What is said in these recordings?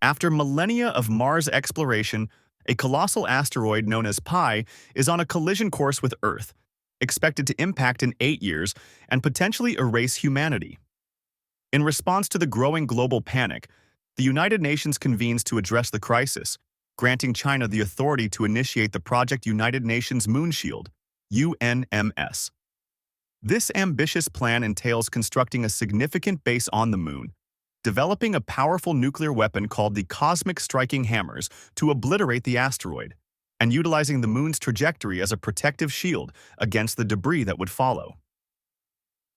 After millennia of Mars exploration, a colossal asteroid known as Pi is on a collision course with Earth, expected to impact in 8 years and potentially erase humanity. In response to the growing global panic, the United Nations convenes to address the crisis, granting China the authority to initiate the Project United Nations Moonshield, UNMS. This ambitious plan entails constructing a significant base on the Moon, developing a powerful nuclear weapon called the Cosmic Striking Hammers to obliterate the asteroid, and utilizing the Moon's trajectory as a protective shield against the debris that would follow.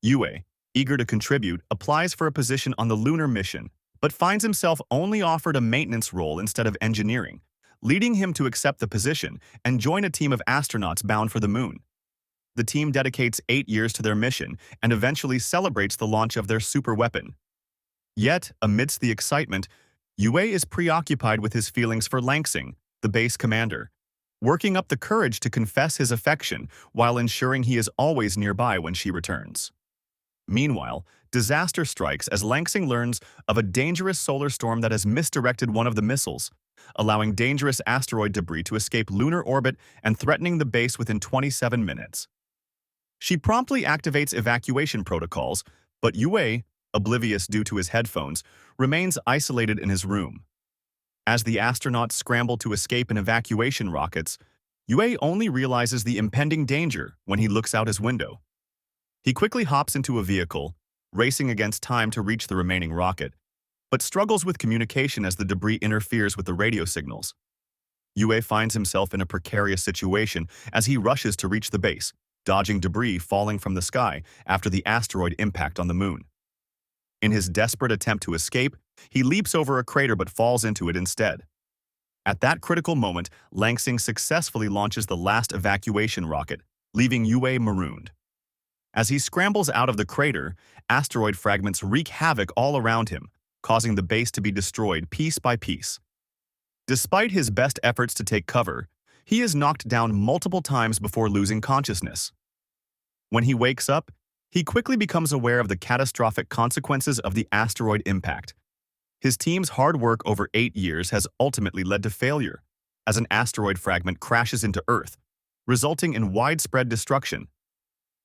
Yue, eager to contribute, applies for a position on the lunar mission, but finds himself only offered a maintenance role instead of engineering, leading him to accept the position and join a team of astronauts bound for the Moon. The team dedicates 8 years to their mission and eventually celebrates the launch of their super weapon. Yet, amidst the excitement, Yue is preoccupied with his feelings for Langsing, the base commander, working up the courage to confess his affection while ensuring he is always nearby when she returns. Meanwhile, disaster strikes as Langsing learns of a dangerous solar storm that has misdirected one of the missiles, allowing dangerous asteroid debris to escape lunar orbit and threatening the base within 27 minutes. She promptly activates evacuation protocols, but Yue, oblivious due to his headphones, remains isolated in his room. As the astronauts scramble to escape in evacuation rockets, Yue only realizes the impending danger when he looks out his window. He quickly hops into a vehicle, racing against time to reach the remaining rocket, but struggles with communication as the debris interferes with the radio signals. Yue finds himself in a precarious situation as he rushes to reach the base, dodging debris falling from the sky after the asteroid impact on the Moon. In his desperate attempt to escape, he leaps over a crater but falls into it instead. At that critical moment, Langsing successfully launches the last evacuation rocket, leaving Yue marooned. As he scrambles out of the crater, asteroid fragments wreak havoc all around him, causing the base to be destroyed piece by piece. Despite his best efforts to take cover, he is knocked down multiple times before losing consciousness. When he wakes up, he quickly becomes aware of the catastrophic consequences of the asteroid impact. His team's hard work over 8 years has ultimately led to failure, as an asteroid fragment crashes into Earth, resulting in widespread destruction.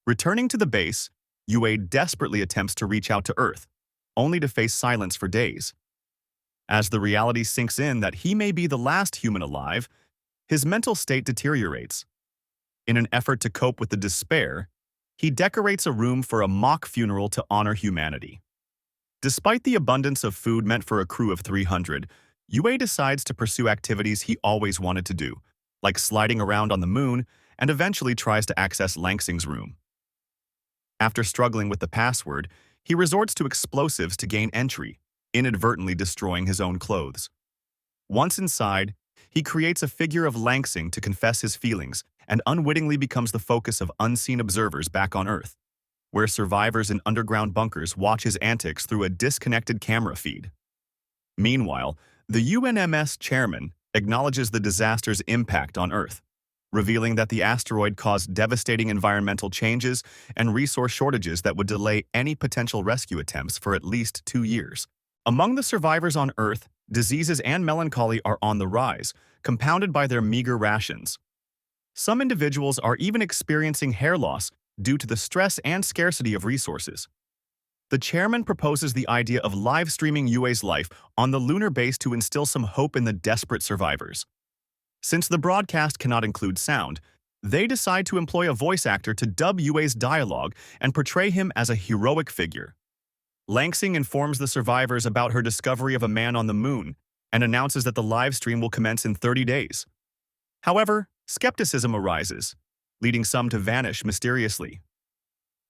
Returning to the base, Yue desperately attempts to reach out to Earth, only to face silence for days. As the reality sinks in that he may be the last human alive, his mental state deteriorates. In an effort to cope with the despair, he decorates a room for a mock funeral to honor humanity. Despite the abundance of food meant for a crew of 300, Yue decides to pursue activities he always wanted to do, like sliding around on the Moon, and eventually tries to access Langsing's room. After struggling with the password, he resorts to explosives to gain entry, inadvertently destroying his own clothes. Once inside, he creates a figure of Langsing to confess his feelings and unwittingly becomes the focus of unseen observers back on Earth, where survivors in underground bunkers watch his antics through a disconnected camera feed. Meanwhile, the UNMS chairman acknowledges the disaster's impact on Earth, revealing that the asteroid caused devastating environmental changes and resource shortages that would delay any potential rescue attempts for at least 2 years. Among the survivors on Earth, diseases and melancholy are on the rise, compounded by their meager rations. Some individuals are even experiencing hair loss due to the stress and scarcity of resources. The chairman proposes the idea of live streaming Yue's life on the lunar base to instill some hope in the desperate survivors. Since the broadcast cannot include sound, they decide to employ a voice actor to dub Yue's dialogue and portray him as a heroic figure. Langsing informs the survivors about her discovery of a man on the Moon and announces that the live stream will commence in 30 days. However, skepticism arises, leading some to vanish mysteriously.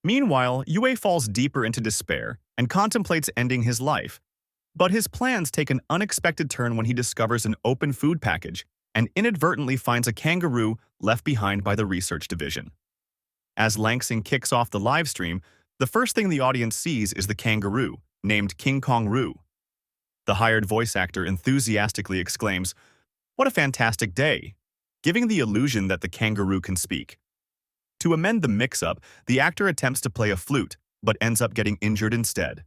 Meanwhile, Yue falls deeper into despair and contemplates ending his life, but his plans take an unexpected turn when he discovers an open food package and inadvertently finds a kangaroo left behind by the research division. As Langsing kicks off the live stream, the first thing the audience sees is the kangaroo, named King Kong Roo. The hired voice actor enthusiastically exclaims, "What a fantastic day," giving the illusion that the kangaroo can speak. To amend the mix-up, the actor attempts to play a flute, but ends up getting injured instead.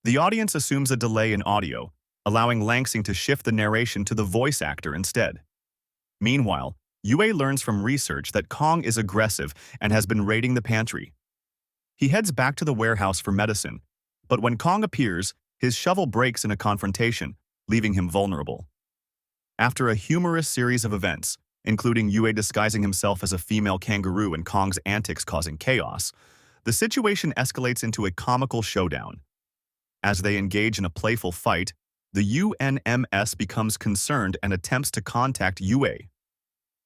The audience assumes a delay in audio, allowing Langsing to shift the narration to the voice actor instead. Meanwhile, Yue learns from research that Kong is aggressive and has been raiding the pantry. He heads back to the warehouse for medicine, but when Kong appears, his shovel breaks in a confrontation, leaving him vulnerable. After a humorous series of events, including Yue disguising himself as a female kangaroo and Kong's antics causing chaos, the situation escalates into a comical showdown. As they engage in a playful fight, the UNMS becomes concerned and attempts to contact Yue.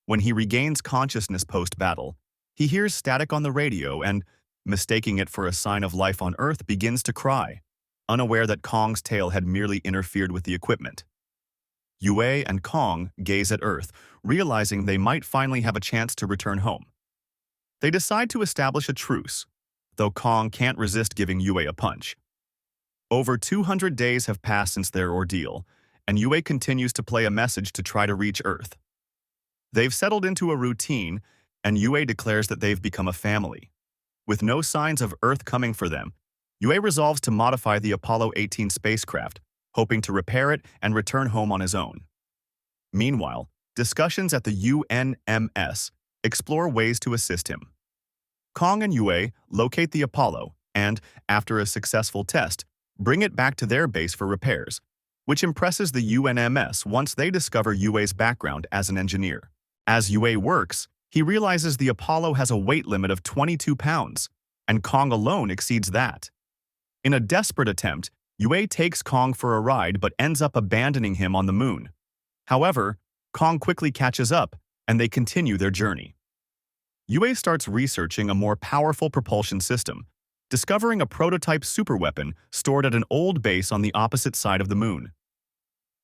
When he regains consciousness post-battle, he hears static on the radio and, mistaking it for a sign of life on Earth, begins to cry, unaware that Kong's tail had merely interfered with the equipment. Yue and Kong gaze at Earth, realizing they might finally have a chance to return home. They decide to establish a truce, though Kong can't resist giving Yue a punch. Over 200 days have passed since their ordeal, and Yue continues to play a message to try to reach Earth. They've settled into a routine, and Yue declares that they've become a family. With no signs of Earth coming for them, Yue resolves to modify the Apollo 18 spacecraft, hoping to repair it and return home on his own. Meanwhile, discussions at the UNMS explore ways to assist him. Kong and Yue locate the Apollo and, after a successful test, bring it back to their base for repairs, which impresses the UNMS once they discover Yue's background as an engineer. As Yue works, he realizes the Apollo has a weight limit of 22 pounds, and Kong alone exceeds that. In a desperate attempt, Yue takes Kong for a ride but ends up abandoning him on the moon. However, Kong quickly catches up, and they continue their journey. Yue starts researching a more powerful propulsion system, discovering a prototype superweapon stored at an old base on the opposite side of the moon.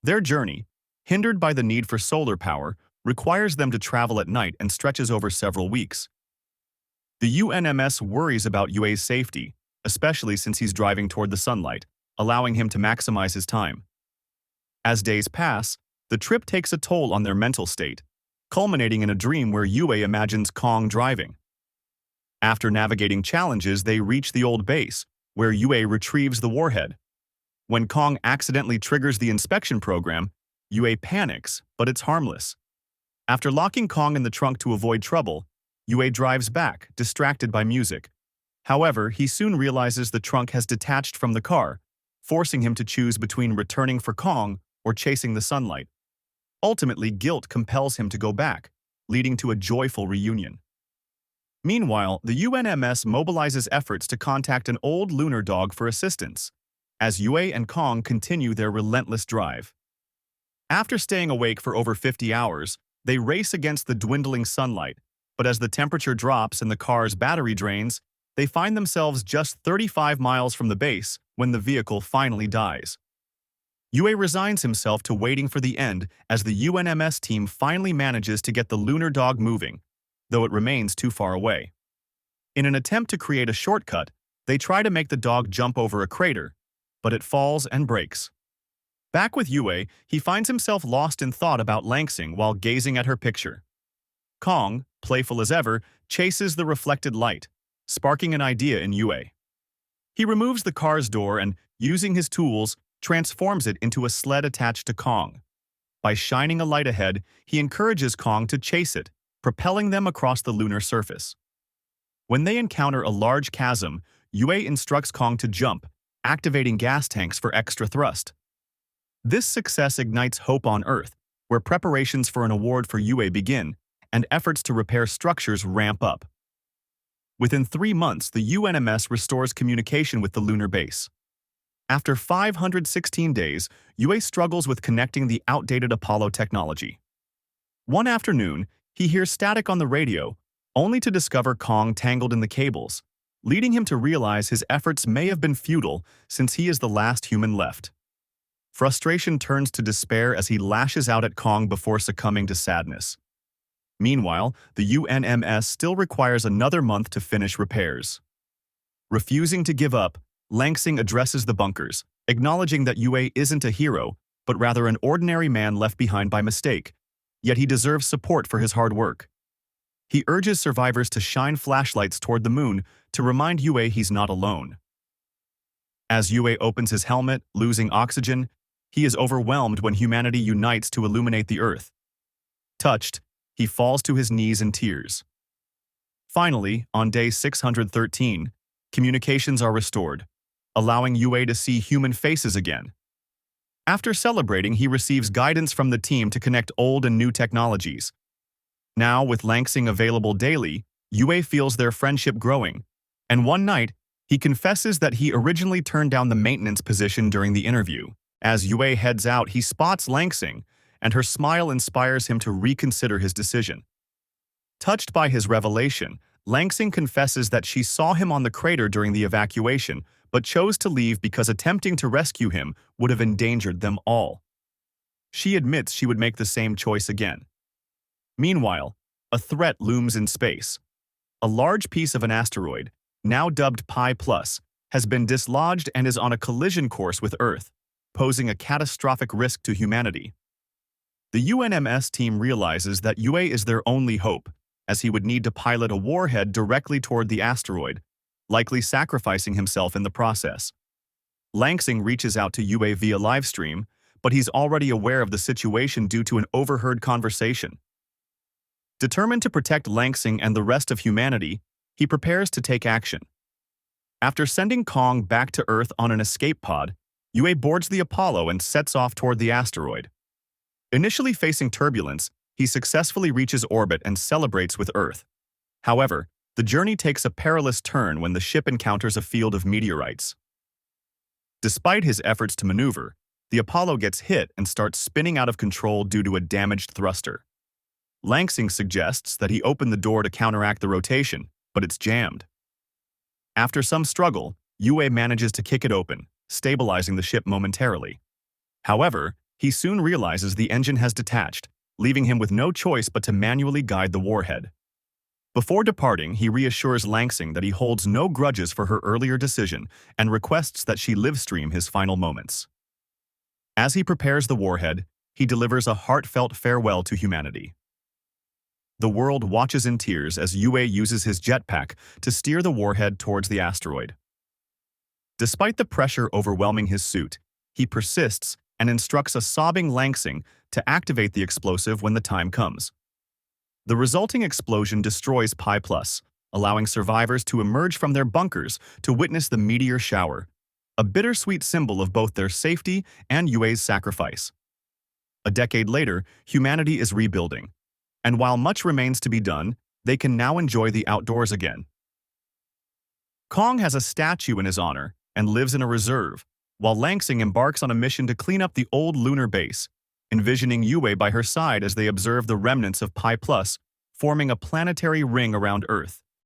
Their journey, hindered by the need for solar power, requires them to travel at night and stretches over several weeks. The UNMS worries about Yue's safety, especially since he's driving toward the sunlight, allowing him to maximize his time. As days pass, the trip takes a toll on their mental state, culminating in a dream where Yue imagines Kong driving. After navigating challenges, they reach the old base, where Yue retrieves the warhead. When Kong accidentally triggers the inspection program, Yue panics, but it's harmless. After locking Kong in the trunk to avoid trouble, Yue drives back, distracted by music. However, he soon realizes the trunk has detached from the car, forcing him to choose between returning for Kong or chasing the sunlight. Ultimately, guilt compels him to go back, leading to a joyful reunion. Meanwhile, the UNMS mobilizes efforts to contact an old lunar dog for assistance, as Yue and Kong continue their relentless drive. After staying awake for over 50 hours, they race against the dwindling sunlight, but as the temperature drops and the car's battery drains, they find themselves just 35 miles from the base when the vehicle finally dies. Yue resigns himself to waiting for the end as the UNMS team finally manages to get the lunar dog moving, though it remains too far away. In an attempt to create a shortcut, they try to make the dog jump over a crater, but it falls and breaks. Back with Yue, he finds himself lost in thought about Langsing while gazing at her picture. Kong, playful as ever, chases the reflected light, sparking an idea in Yue. He removes the car's door and, using his tools, transforms it into a sled attached to Kong. By shining a light ahead, he encourages Kong to chase it, propelling them across the lunar surface. When they encounter a large chasm, Yue instructs Kong to jump, activating gas tanks for extra thrust. This success ignites hope on Earth, where preparations for an award for Yue begin, and efforts to repair structures ramp up. Within 3 months, the UNMS restores communication with the lunar base. After 516 days, Yue struggles with connecting the outdated Apollo technology. One afternoon, he hears static on the radio, only to discover Kong tangled in the cables, leading him to realize his efforts may have been futile since he is the last human left. Frustration turns to despair as he lashes out at Kong before succumbing to sadness. Meanwhile, the UNMS still requires another month to finish repairs. Refusing to give up, Langsing addresses the bunkers, acknowledging that Yue isn't a hero, but rather an ordinary man left behind by mistake, yet he deserves support for his hard work. He urges survivors to shine flashlights toward the moon to remind Yue he's not alone. As Yue opens his helmet, losing oxygen, He is overwhelmed when humanity unites to illuminate the Earth. Touched, he falls to his knees in tears. Finally, on day 613, communications are restored, allowing Yue to see human faces again. After celebrating, he receives guidance from the team to connect old and new technologies. Now, with Langsing available daily, Yue feels their friendship growing, and one night, he confesses that he originally turned down the maintenance position during the interview. As Yue heads out, he spots Langsing, and her smile inspires him to reconsider his decision. Touched by his revelation, Langsing confesses that she saw him on the crater during the evacuation, but chose to leave because attempting to rescue him would have endangered them all. She admits she would make the same choice again. Meanwhile, a threat looms in space. A large piece of an asteroid, now dubbed Pi Plus, has been dislodged and is on a collision course with Earth, posing a catastrophic risk to humanity. The UNMS team realizes that Yue is their only hope, as he would need to pilot a warhead directly toward the asteroid, likely sacrificing himself in the process. Langsing reaches out to Yue via livestream, but he's already aware of the situation due to an overheard conversation. Determined to protect Langsing and the rest of humanity, he prepares to take action. After sending Kong back to Earth on an escape pod, Yue boards the Apollo and sets off toward the asteroid. Initially facing turbulence, he successfully reaches orbit and celebrates with Earth. However, the journey takes a perilous turn when the ship encounters a field of meteorites. Despite his efforts to maneuver, the Apollo gets hit and starts spinning out of control due to a damaged thruster. Langsing suggests that he open the door to counteract the rotation, but it's jammed. After some struggle, Yue manages to kick it open, stabilizing the ship momentarily. However, he soon realizes the engine has detached, leaving him with no choice but to manually guide the warhead. Before departing, he reassures Langsing that he holds no grudges for her earlier decision and requests that she livestream his final moments. As he prepares the warhead, he delivers a heartfelt farewell to humanity. The world watches in tears as Yue uses his jetpack to steer the warhead towards the asteroid. Despite the pressure overwhelming his suit, he persists and instructs a sobbing Langsing to activate the explosive when the time comes. The resulting explosion destroys Pi Plus, allowing survivors to emerge from their bunkers to witness the meteor shower, a bittersweet symbol of both their safety and Yue's sacrifice. A decade later, humanity is rebuilding, and while much remains to be done, they can now enjoy the outdoors again. Kong has a statue in his honor and lives in a reserve, while Langsing embarks on a mission to clean up the old lunar base, envisioning Yue by her side as they observe the remnants of Pi Plus forming a planetary ring around Earth.